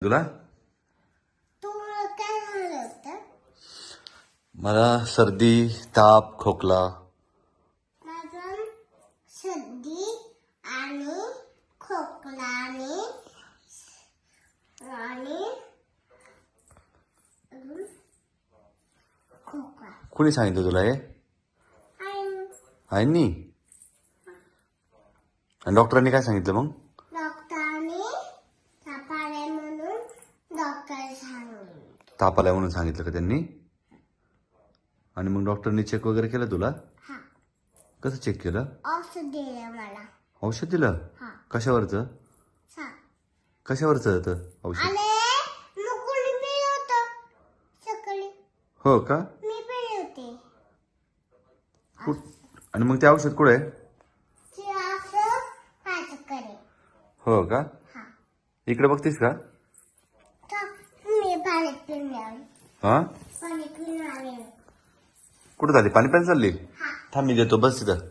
तुला तुला काय झालं होतं? मला सर्दी ताप खोकला माझं सर्दी आणि खोकला आणि अजून खोकला कुणी सांगितलं तुला हे आणि आईंनी आणि डॉक्टरांनी काय सांगितलं मग डॉक्टरने सापाळे म्हणून डॉक्टर सांगितलं. ताप आलाय म्हणून सांगितलं का त्यांनी आणि मग डॉक्टरनी चेक वगैरे केलं तुला हा कसं चेक केलं औषध दिलं मला. औषध दिलं हा कशावरचं सांग. कशावरचं होतं औषध आले मग कोणी पिलं होतं सकाळी? हो का मी पिले होते. आणि मग ते औषध कुठे आहे ते असं माझ्याकडे. हो का हा इकडे बघतीस का तर मी पाणी पिऊन आले. हा पाणी पिऊन आले. कुठं झाली पाणी प्यायला चालली हा थांब मी देतो बस तिथं